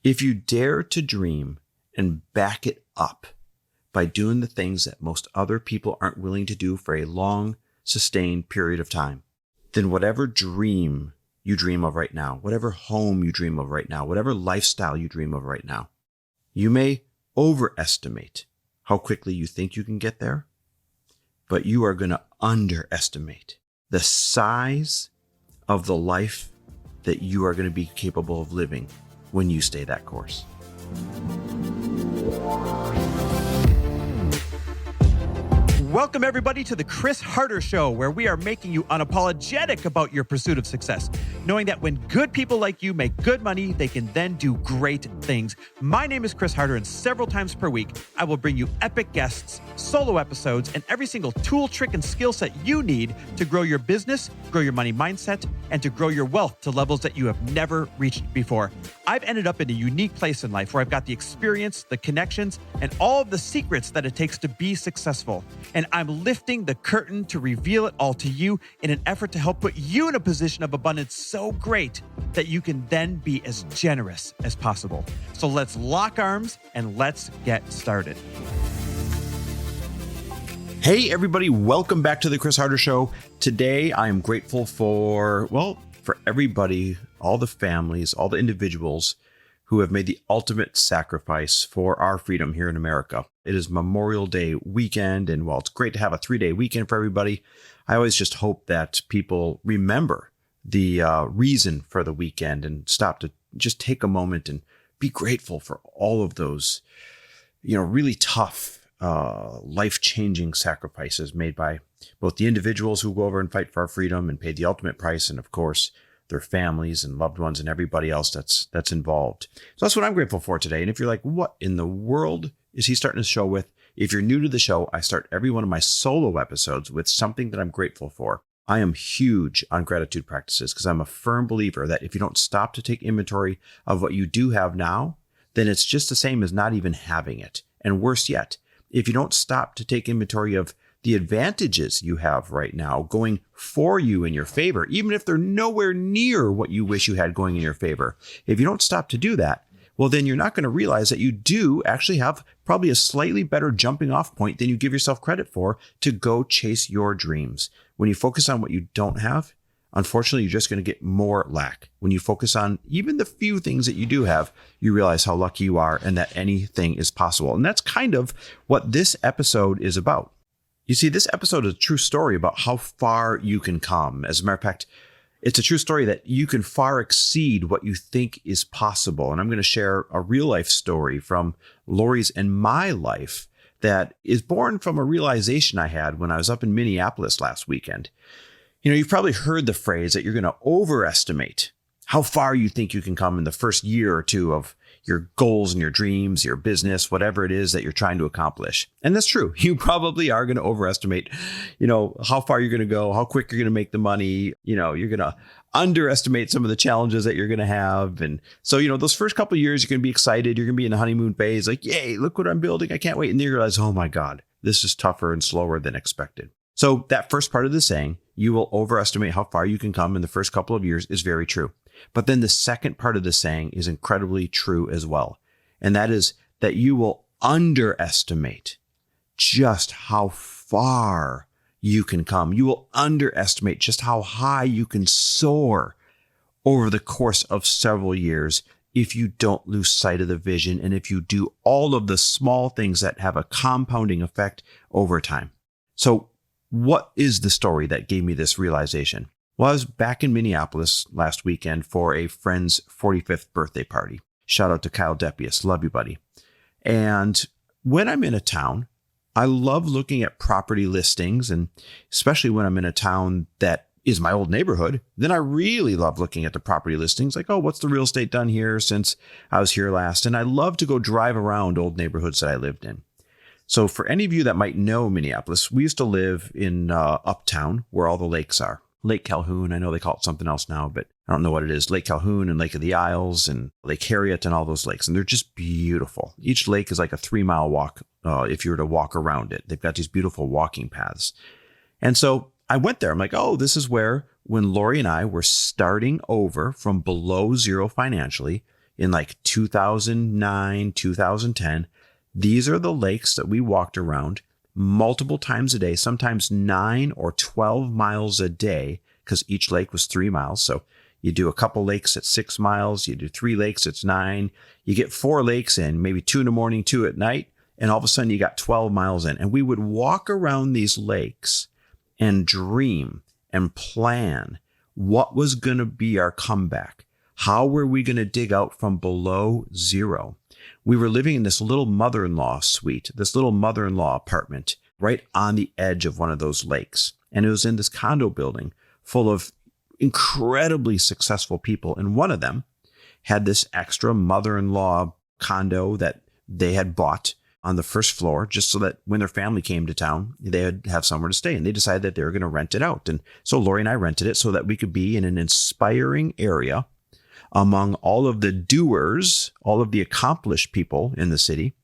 If you dare to dream and back it up by doing the things that most other people aren't willing to do for a long, sustained period of time, then whatever dream you dream of right now, whatever home you dream of right now, whatever lifestyle you dream of right now, you may overestimate how quickly you think you can get there, but you are going to underestimate the size of the life that you are going to be capable of living when you stay that course. Welcome, everybody, to the Chris Harder Show, where we are making you unapologetic about your pursuit of success, knowing that when good people like you make good money, they can then do great things. My name is Chris Harder, and several times per week, I will bring you epic guests, solo episodes, and every single tool, trick, and skill set you need to grow your business, grow your money mindset, and to grow your wealth to levels that you have never reached before. I've ended up in a unique place in life where I've got the experience, the connections, and all of the secrets that it takes to be successful. And I'm lifting the curtain to reveal it all to you in an effort to help put you in a position of abundance so great that you can then be as generous as possible. So let's lock arms and let's get started. Hey, everybody. Welcome back to the Chris Harder Show. Today, I am grateful for everybody, all the families, all the individuals who have made the ultimate sacrifice for our freedom here in America. It is Memorial Day weekend, and while it's great to have a 3-day weekend for everybody, I always just hope that people remember the reason for the weekend and stop to just take a moment and be grateful for all of those, really tough, life-changing sacrifices made by both the individuals who go over and fight for our freedom and pay the ultimate price, and of course, their families and loved ones and everybody else that's involved. So that's what I'm grateful for today. And if you're like, what in the world is he starting the show with? If you're new to the show, I start every one of my solo episodes with something that I'm grateful for. I am huge on gratitude practices because I'm a firm believer that if you don't stop to take inventory of what you do have now, then it's just the same as not even having it. And worse yet, if you don't stop to take inventory of the advantages you have right now going for you in your favor, even if they're nowhere near what you wish you had going in your favor. If you don't stop to do that, well, then you're not going to realize that you do actually have probably a slightly better jumping off point than you give yourself credit for to go chase your dreams. When you focus on what you don't have, unfortunately, you're just going to get more lack. When you focus on even the few things that you do have, you realize how lucky you are and that anything is possible. And that's kind of what this episode is about. You see, this episode is a true story about how far you can come. As a matter of fact, it's a true story that you can far exceed what you think is possible. And I'm going to share a real life story from Lori's and my life that is born from a realization I had when I was up in Minneapolis last weekend. You've probably heard the phrase that you're going to overestimate how far you think you can come in the first year or two of your goals and your dreams, your business, whatever it is that you're trying to accomplish. And that's true. You probably are going to overestimate, how far you're going to go, how quick you're going to make the money. You're going to underestimate some of the challenges that you're going to have. And so, those first couple of years, you're going to be excited. You're going to be in the honeymoon phase, like, yay, look what I'm building. I can't wait. And then you realize, oh my God, this is tougher and slower than expected. So that first part of the saying, you will overestimate how far you can come in the first couple of years, is very true. But then the second part of the saying is incredibly true as well. And that is that you will underestimate just how far you can come. You will underestimate just how high you can soar over the course of several years if you don't lose sight of the vision and if you do all of the small things that have a compounding effect over time. So what is the story that gave me this realization? Well, I was back in Minneapolis last weekend for a friend's 45th birthday party. Shout out to Kyle Depius. Love you, buddy. And when I'm in a town, I love looking at property listings, and especially when I'm in a town that is my old neighborhood, then I really love looking at the property listings, like, oh, what's the real estate done here since I was here last? And I love to go drive around old neighborhoods that I lived in. So for any of you that might know Minneapolis, we used to live in Uptown where all the lakes are. Lake Calhoun, I know they call it something else now, but I don't know what it is. Lake Calhoun and Lake of the Isles and Lake Harriet and all those lakes. And they're just beautiful. Each lake is like a 3-mile walk if you were to walk around it. They've got these beautiful walking paths. And so I went there. I'm like, oh, this is where when Lori and I were starting over from below zero financially in like 2009, 2010. These are the lakes that we walked around multiple times a day, sometimes 9 or 12 miles a day, because each lake was 3 miles. So you do a couple lakes at 6 miles, you do 3 lakes, it's 9. You get 4 lakes in, maybe 2 in the morning, 2 at night, and all of a sudden you got 12 miles in. And we would walk around these lakes and dream and plan what was going to be our comeback. How were we going to dig out from below zero? We were living in this little mother-in-law suite, this little mother-in-law apartment right on the edge of one of those lakes. And it was in this condo building full of incredibly successful people. And one of them had this extra mother-in-law condo that they had bought on the first floor just so that when their family came to town, they would have somewhere to stay. And they decided that they were going to rent it out. And so Lori and I rented it so that we could be in an inspiring area among all of the doers, all of the accomplished people in the city,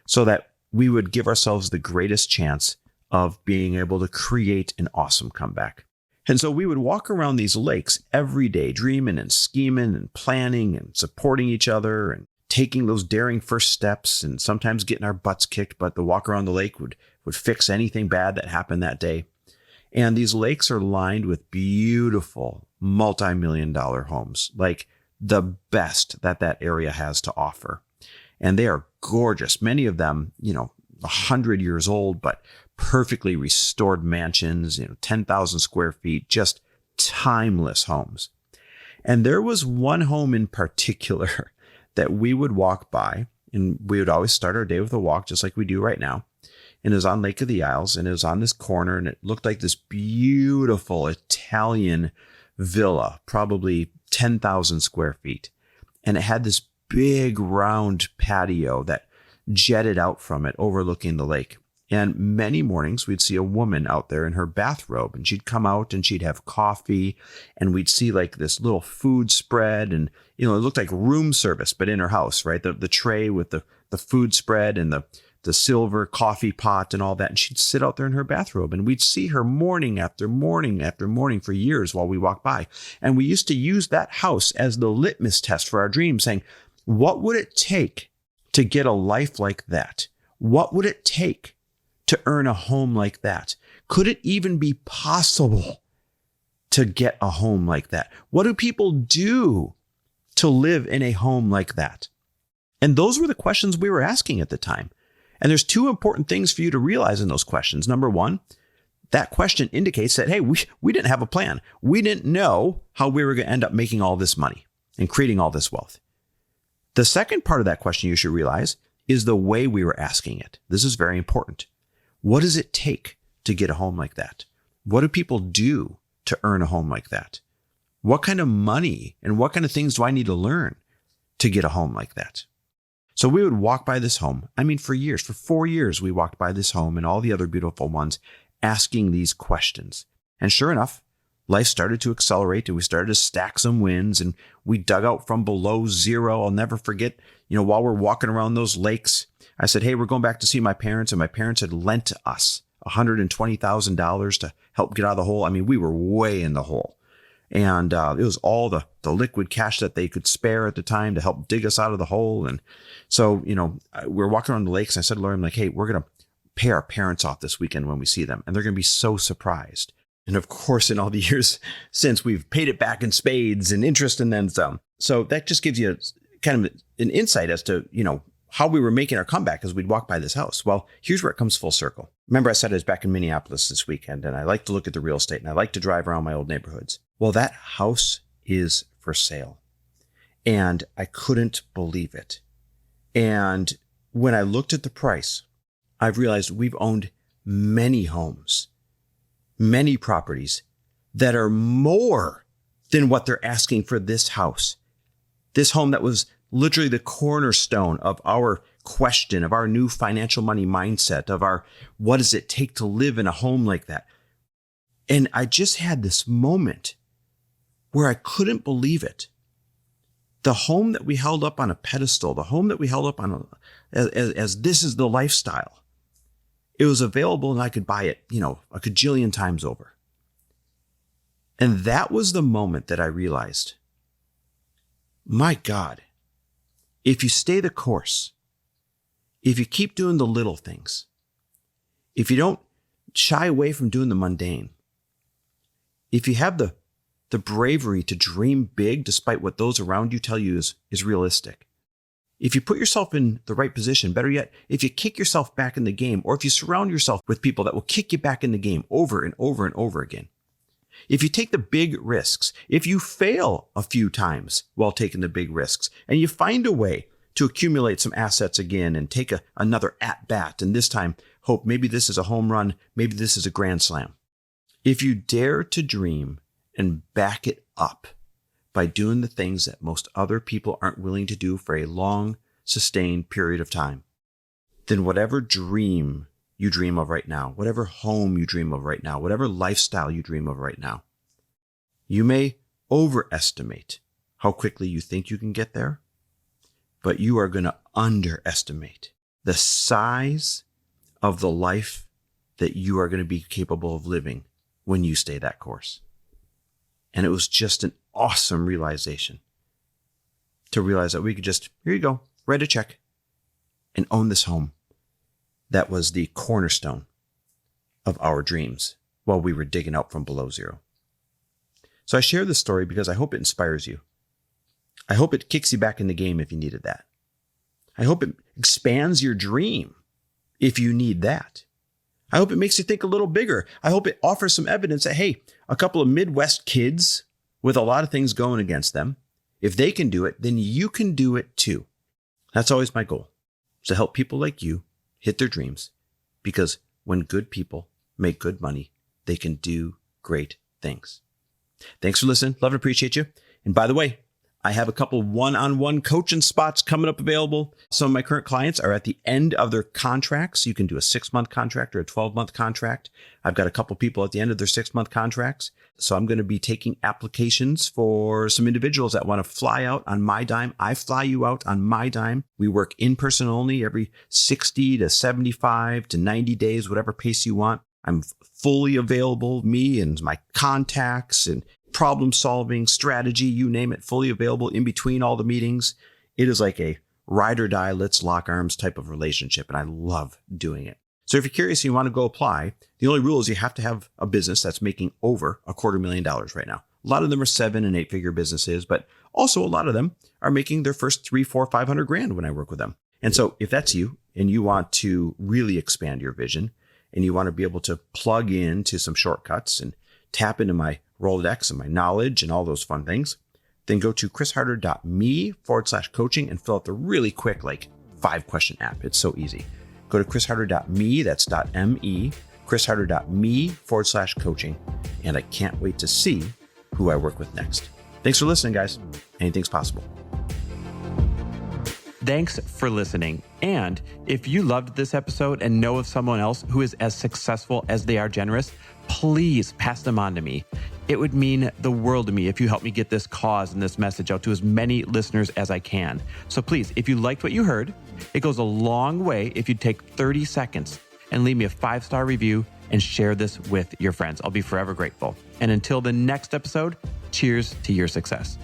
so that we would give ourselves the greatest chance of being able to create an awesome comeback. And so we would walk around these lakes every day, dreaming and scheming and planning and supporting each other and taking those daring first steps and sometimes getting our butts kicked, but the walk around the lake would fix anything bad that happened that day. And these lakes are lined with beautiful multi-million-dollar homes, like the best that area has to offer. And they are gorgeous. Many of them, 100 years old, but perfectly restored mansions, 10,000 square feet, just timeless homes. And there was one home in particular that we would walk by, and we would always start our day with a walk just like we do right now. And it was on Lake of the Isles, and it was on this corner, and it looked like this beautiful Italian villa, probably 10,000 square feet. And it had this big round patio that jetted out from it overlooking the lake. And many mornings we'd see a woman out there in her bathrobe, and she'd come out and she'd have coffee, and we'd see like this little food spread, and it looked like room service, but in her house, right? The tray with the food spread and the silver coffee pot and all that. And she'd sit out there in her bathrobe, and we'd see her morning after morning after morning for years while we walked by. And we used to use that house as the litmus test for our dreams, saying, what would it take to get a life like that? What would it take to earn a home like that? Could it even be possible to get a home like that? What do people do to live in a home like that? And those were the questions we were asking at the time. And there's 2 important things for you to realize in those questions. Number one, that question indicates that, hey, we didn't have a plan. We didn't know how we were going to end up making all this money and creating all this wealth. The second part of that question you should realize is the way we were asking it. This is very important. What does it take to get a home like that? What do people do to earn a home like that? What kind of money and what kind of things do I need to learn to get a home like that? So we would walk by this home. For years, for 4 years, we walked by this home and all the other beautiful ones asking these questions. And sure enough, life started to accelerate and we started to stack some wins, and we dug out from below zero. I'll never forget, while we're walking around those lakes, I said, hey, we're going back to see my parents, and my parents had lent us $120,000 to help get out of the hole. We were way in the hole. And it was all the liquid cash that they could spare at the time to help dig us out of the hole. And so, we're walking around the lakes, and I said to Lauren, I'm like, hey, we're going to pay our parents off this weekend when we see them, and they're going to be so surprised. And of course, in all the years since, we've paid it back in spades and interest and then some. So that just gives you kind of an insight as to, how we were making our comeback as we'd walk by this house. Well, here's where it comes full circle. Remember, I said I was back in Minneapolis this weekend, and I like to look at the real estate, and I like to drive around my old neighborhoods. Well, that house is for sale, and I couldn't believe it. And when I looked at the price, I've realized we've owned many homes, many properties that are more than what they're asking for this house. This home that was literally the cornerstone of our question, of our new financial money mindset, of our, what does it take to live in a home like that? And I just had this moment where I couldn't believe it. The home that we held up on a pedestal, the home that we held up on as this is the lifestyle, it was available and I could buy it, a cajillion times over. And that was the moment that I realized, my God, if you stay the course, if you keep doing the little things, if you don't shy away from doing the mundane, if you have the bravery to dream big despite what those around you tell you is realistic, if you put yourself in the right position, better yet, if you kick yourself back in the game, or if you surround yourself with people that will kick you back in the game over and over and over again, if you take the big risks, if you fail a few times while taking the big risks, and you find a way to accumulate some assets again and take another at-bat, and this time hope maybe this is a home run, maybe this is a grand slam. If you dare to dream and back it up by doing the things that most other people aren't willing to do for a long, sustained period of time, then whatever dream you dream of right now, whatever home you dream of right now, whatever lifestyle you dream of right now, you may overestimate how quickly you think you can get there, but you are going to underestimate the size of the life that you are going to be capable of living when you stay that course. And it was just an awesome realization to realize that we could just, here you go, write a check and own this home. That was the cornerstone of our dreams while we were digging out from below zero. So I share this story because I hope it inspires you. I hope it kicks you back in the game if you needed that. I hope it expands your dream if you need that. I hope it makes you think a little bigger. I hope it offers some evidence that, hey, a couple of Midwest kids with a lot of things going against them, if they can do it, then you can do it too. That's always my goal, to help people like you hit their dreams, because when good people make good money, they can do great things. Thanks for listening. Love and appreciate you. And by the way, I have a couple one-on-one coaching spots coming up available. Some of my current clients are at the end of their contracts. You can do a 6-month contract or a 12-month contract. I've got a couple people at the end of their 6-month contracts. So I'm going to be taking applications for some individuals that want to fly out on my dime. I fly you out on my dime. We work in person only every 60 to 75 to 90 days, whatever pace you want. I'm fully available, me and my contacts and problem solving strategy, you name it, fully available in between all the meetings. It is like a ride or die, let's lock arms type of relationship. And I love doing it. So if you're curious and you want to go apply, the only rule is you have to have a business that's making over $250,000 right now. A lot of them are 7 and 8 figure businesses, but also a lot of them are making their first 3, 4, 500 grand when I work with them. And so if that's you and you want to really expand your vision and you want to be able to plug into some shortcuts and tap into my Rolodex and my knowledge and all those fun things, then go to chrisharder.me/coaching and fill out the really quick, 5-question app. It's so easy. Go to chrisharder.me, that's .me, chrisharder.me/coaching. And I can't wait to see who I work with next. Thanks for listening, guys. Anything's possible. Thanks for listening. And if you loved this episode and know of someone else who is as successful as they are generous, please pass them on to me. It would mean the world to me if you help me get this cause and this message out to as many listeners as I can. So please, if you liked what you heard, it goes a long way if you take 30 seconds and leave me a 5-star review and share this with your friends. I'll be forever grateful. And until the next episode, cheers to your success.